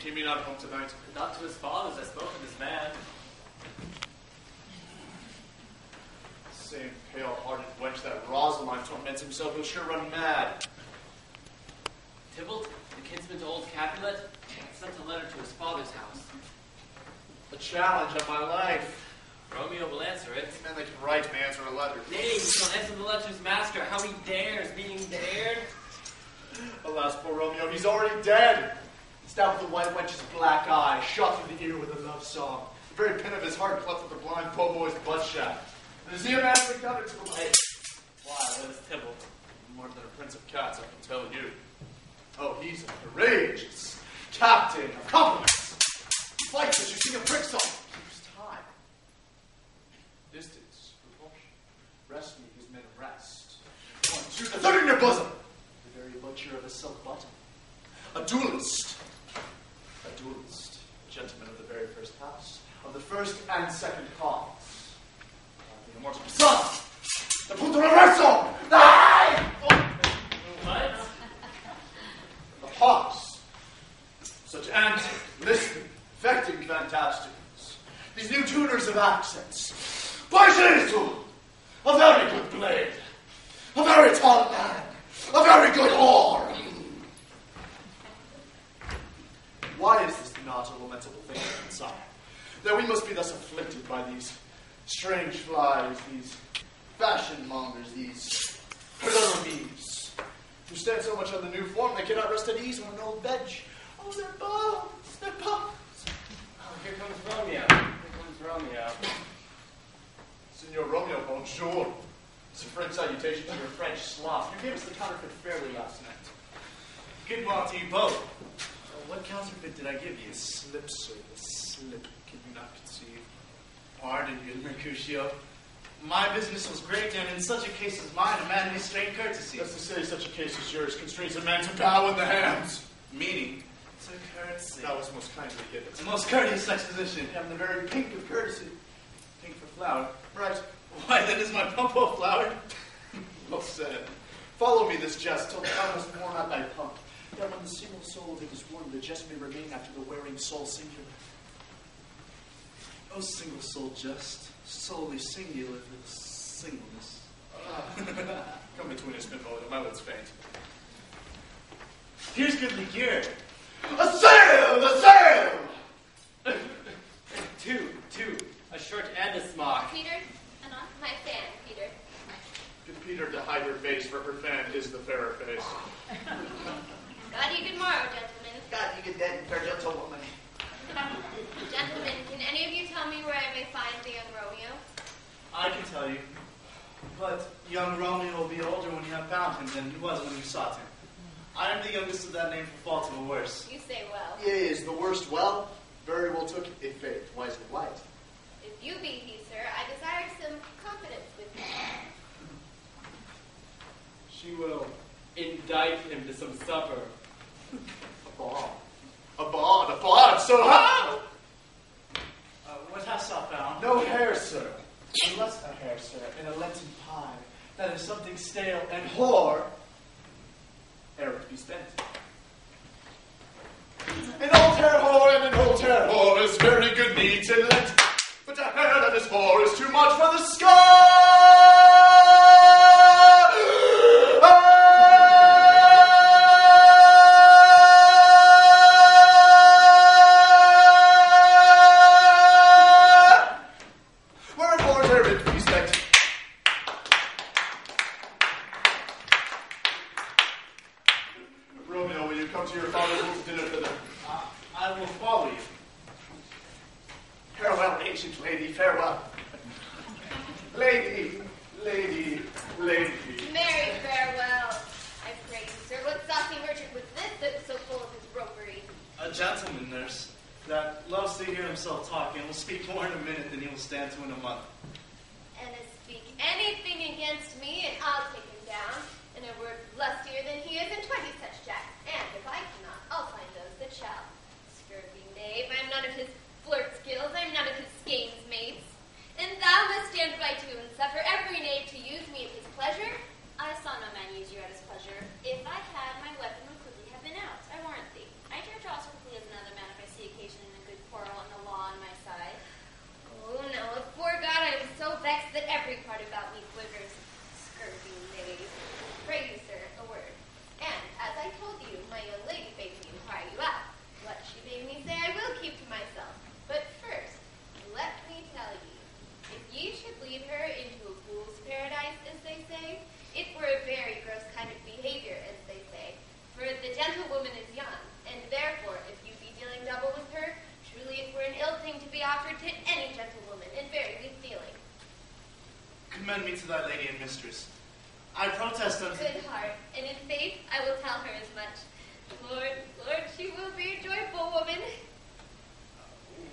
came he not home tonight? Not to his fathers, I spoke of this man. Same pale-hearted wench that Rosaline torments himself, he'll sure run mad. Tybalt, the kinsman to old Capulet, sent a letter to his father's house. A challenge of my life. Romeo will answer it. Men that can write may answer a letter. Nay, he shall answer the letter's master. How he dares, being dared. Alas, poor Romeo, he's already dead. Stabbed with the white wench's black eye, shot through the ear with a love song. The very pin of his heart cleft with the blind po' boy's butt shaft. And is he a man for coming to the light? Why, what is Tybalt? More than a prince of cats, I can tell you. Oh, he's a courageous captain of compliments. He fights as you sing a prick song. Keeps time. Distance, repulsion. Rescue his men of rest. 1, 2, the third in your bosom. The very butcher of a silk button. A duelist. A duelist. A gentleman of the very first house. Of the first and second cause. The immortal son. The punto reverso. What? The pause. Such ant, lisping, affecting fantastics. These new tuners of accents. Paisito! A very good blade. A very tall man. A very good whore. Why is this not a lamentable thing inside? That we must be thus afflicted by these strange flies, these fashion mongers, these bees, who stand so much on the new form they cannot rest at ease on an old bench. Oh, their bones, their bones. Oh, here comes Romeo. Here comes Romeo. Signor Romeo, bonjour. It's a French salutation to your French sloth. You gave us the counterfeit fairly last night. Good morning to you both. What counterfeit did I give you? Slip, sir, the slip. Can you not conceive? Pardon, good Mercutio. My business was great, and in such a case as mine, a man may strain courtesy. That's to say, such a case as yours constrains a man to bow in the hands. Meaning, to courtesy. That was most kindly given. It's a most courteous exposition. I'm the very pink of courtesy. Pink for flower. Right. Why, then is my pumpo flowered? Well said. Follow me this jest till the thou hast worn out thy pump. That when the single soul of it is worn, the jest may remain after the wearing soul singular. Oh, single soul just, solely singular for singleness. Come between us, Mimbo, my lids faint. Here's goodly gear. A sail! A sail! Two. A shirt and a smock. Peter, and on my fan, Peter. Good Peter to hide her face, for her fan is the fairer face. God you good morrow, gentlemen. God, you get dead and fair gentlewoman. Gentlemen, can any of you tell me where I may find the young Romeo? I can tell you. But young Romeo will be older when you have found him than he was when you sought him. I am the youngest of that name for fault of a worse. You say well. Yea, is the worst well? Very well took, if faith, wisely light. If you be he, sir, I desire some confidence with you. She will indict him to some supper. A bond. A bond, a bond, so how? What hast thou found? No hair, sir. Unless a hair, sir, in a Lenten pie, that is something stale and whore, ere it be spent. An old hair whore and an old hair whore is very good meat in Lent, but a hair that is whore is too much for the sky. Wherefore, there it be spent. Romeo, will you come to your father's room to dinner thither? I will follow you. Farewell, ancient lady, farewell. Lady. Marry farewell. I pray you, sir, what saucy merchant was this that was so full of his ropery? A gentleman, nurse, that loves to hear himself talk and will speak more in a minute than he will stand to in a month. And to speak anything against me, and I'll take him down. And a word lustier than he is in 20 such jacks. And if I cannot, I'll find those that shall. Scurvy knave, I am none of his flirt skills, I am none of his schemes mates. And thou must stand by too, and suffer every knave to use me at his pleasure? I saw no man use you at his pleasure. If I had, my weapon would quickly have been out. I warrant thee. I dare draw as quickly as another man if commend me to thy lady and mistress. I protest unto... Good heart, and in faith I will tell her as much. Lord, Lord, she will be a joyful woman.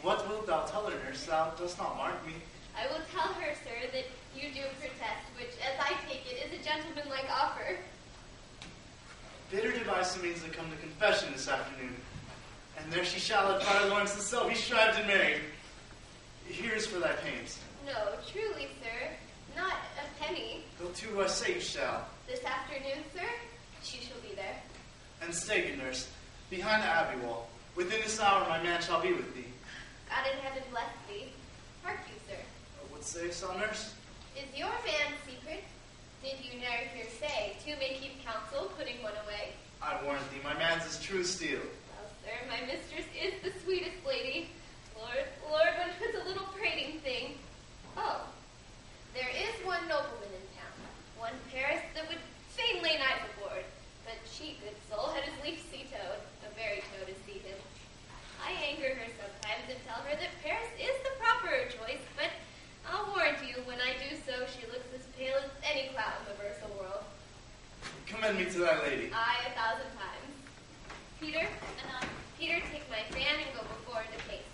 What wilt thou tell her, nurse? Thou dost not mark me. I will tell her, sir, that you do protest, which, as I take it, is a gentlemanlike offer. Bid her devise some means to come to confession this afternoon, and there she shall at Friar Lawrence's cell be shrived and married. Here is for thy pains. No, truly, sir, not a penny. Go to who I say you shall. This afternoon, sir, she shall be there. And stay, good nurse, behind the abbey wall. Within this hour my man shall be with thee. God in heaven bless thee. Hark you, sir. What sayest thou, nurse? Is your man secret? Did you ne'er hear say, two may keep counsel, putting one away? I warrant thee, my man's as true as steel. Well, sir, my mistress is the sweetest lady. Lord, Lord, one who's a little prating thing. Oh, there is one nobleman in town, one Paris that would fain lay knives aboard, but she, good soul, had his leaf sea-toed, a very toe to see him. I anger her sometimes and tell her that Paris is the proper choice, but I'll warrant you, when I do so, she looks as pale as any cloud in the versal world. Commend me to thy lady. Aye, 1,000 times. Peter, Anon. Peter, take my fan and go before the case.